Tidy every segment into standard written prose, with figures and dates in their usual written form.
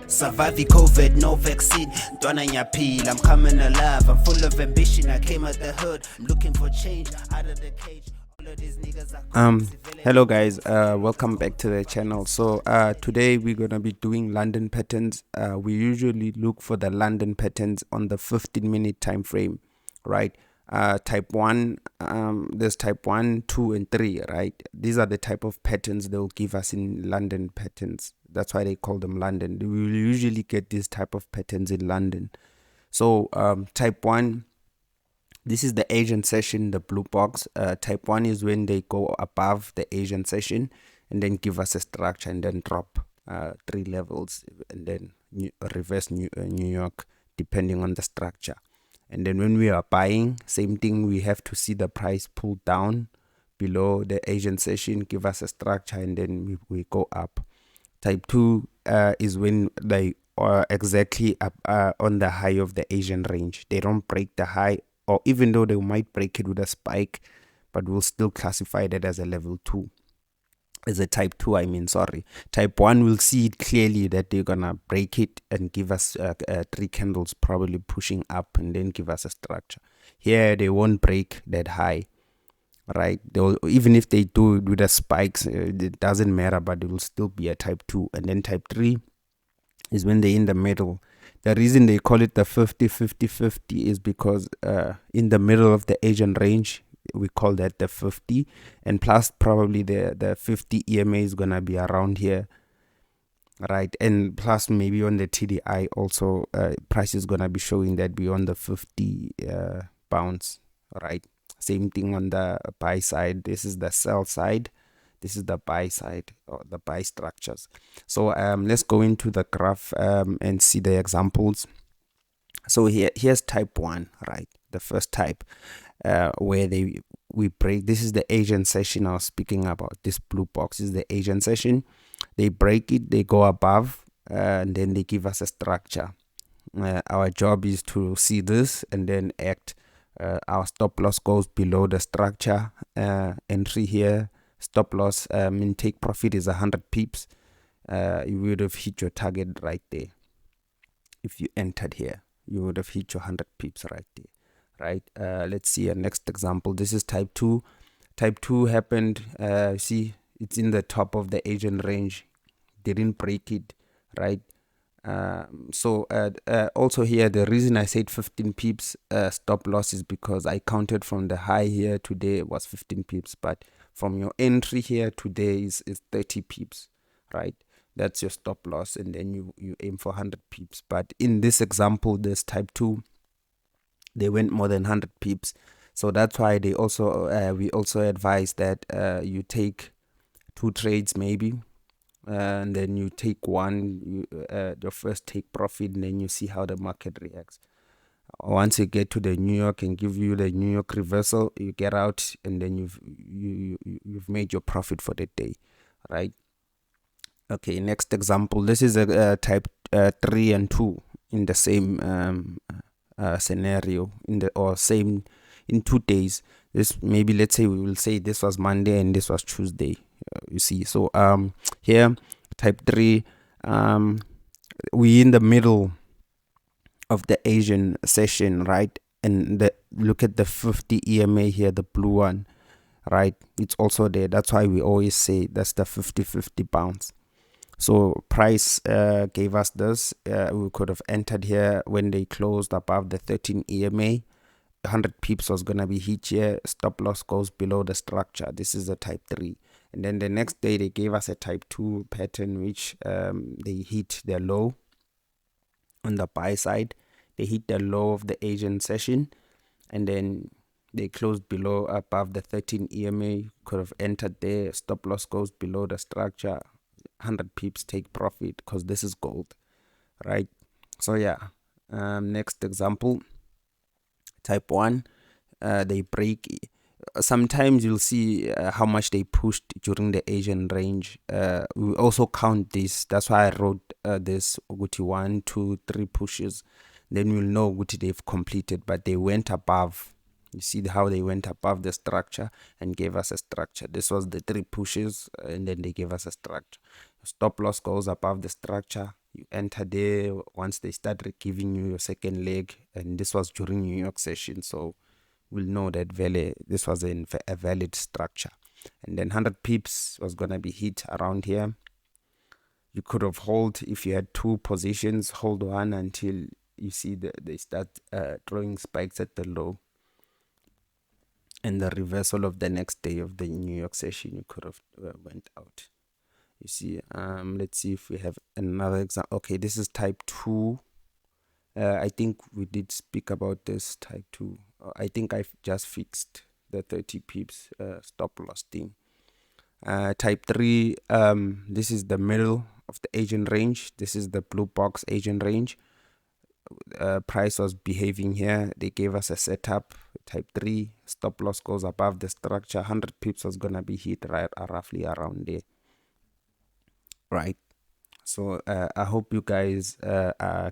Surviving COVID, no vaccine. Donna Yapil, I'm coming alive. I'm full of ambition. I came out the hood. I'm looking for change out of the cage. All of these niggas are Hello guys, welcome back to the channel. So today we're gonna be doing London patterns. We usually look for the London patterns on the 15-minute time frame, right? Type 1, there's type 1, 2 and 3, right? These are the type of patterns they'll give us in London patterns. That's why they call them London. We will usually get these type of patterns in London. So type 1, this is the Asian session, the blue box. Type 1 is when they go above the Asian session and then give us a structure and then drop 3 levels and then reverse New York depending on the structure. And then when we are buying, same thing, we have to see the price pull down below the Asian session, give us a structure, and then we go up. Type 2 is when they are exactly up, on the high of the Asian range. They don't break the high, or even though they might break it with a spike, but we'll still classify that as a level 2. As a type 2, I mean, sorry. Type 1 will see it clearly that they're gonna break it and give us 3 candles probably pushing up and then give us a structure. Here, they won't break that high, right? Even if they do it with the spikes, it doesn't matter, but it will still be a type 2. And then type 3 is when they're in the middle. The reason they call it the 50-50-50 is because in the middle of the Asian range, we call that the 50, and plus probably the 50 EMA is gonna be around here, right? And plus maybe on the TDI also price is gonna be showing that beyond the 50 pounds, right? Same thing on the buy side. This is the sell side, this is the buy side, or the buy structures. So let's go into the graph and see the examples. So here's type 1, right? The first type where we break. This is the Asian session I was speaking about. This blue box is the Asian session. They break it, they go above, and then they give us a structure. Our job is to see this and then act. Our stop loss goes below the structure. Entry here, stop loss, take profit is 100 pips. You would have hit your target right there. If you entered here, you would have hit your 100 pips right there, right? Let's see a next example. This is type 2. Type 2 happened, see, it's in the top of the Asian range, didn't break it, right? So also here, the reason I said 15 pips stop loss is because I counted from the high here today was 15 pips, but from your entry here today is 30 pips, right? That's your stop loss, and then you aim for 100 pips. But in this example, this type 2, they went more than 100 pips. So that's why they also we also advise that you take 2 trades maybe, and then you take one, your first take profit, and then you see how the market reacts. Once you get to the New York and give you the New York reversal, you get out, and then you've made your profit for the day, right? Okay, next example. This is a type 3 and 2 in the same scenario, same in 2 days. This maybe, let's say we will say this was Monday and this was Tuesday. You see, so here type 3, we in the middle of the Asian session, right? And look at the 50 EMA here, the blue one, right? It's also there. That's why we always say that's the 50-50 bounce. So price gave us this. We could have entered here when they closed above the 13 EMA. 100 pips was going to be hit here. Stop loss goes below the structure. This is a type 3. And then the next day they gave us a type 2 pattern, which they hit their low on the buy side. They hit the low of the Asian session, and then they closed below above the 13 EMA. Could have entered there. Stop loss goes below the structure. 100 pips, take profit, because this is gold, right? So yeah, next example, type 1, they break. Sometimes you'll see how much they pushed during the Asian range. We also count this. That's why I wrote this Guti 1, 2, 3 pushes. Then we'll know Guti they've completed, but they went above. You see how they went above the structure and gave us a structure. This was the 3 pushes, and then they gave us a structure. stop loss goes above the structure, you enter there once they start giving you your second leg. And this was during New York session, so we'll know that this was a valid structure. And then 100 pips was gonna be hit around here. You could have hold, if you had two positions, hold one until you see they start throwing spikes at the low, and the reversal of the next day of the New York session, you could have went out. You see, let's see if we have another example. Okay, this is type 2. I think we did speak about this type 2. I think I've just fixed the 30 pips stop loss thing. Type 3, this is the middle of the agent range. This is the blue box agent range. Price was behaving here. They gave us a setup. Type 3, stop loss goes above the structure. 100 pips was gonna be hit right roughly around there, right? So I hope you guys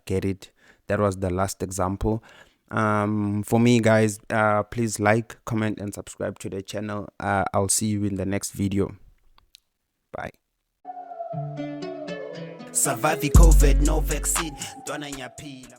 get it. That was the last example. For me, guys, please like, comment, and subscribe to the channel. I'll see you in the next video. Bye. Survive COVID, no vaccine. Dwana nyaphila.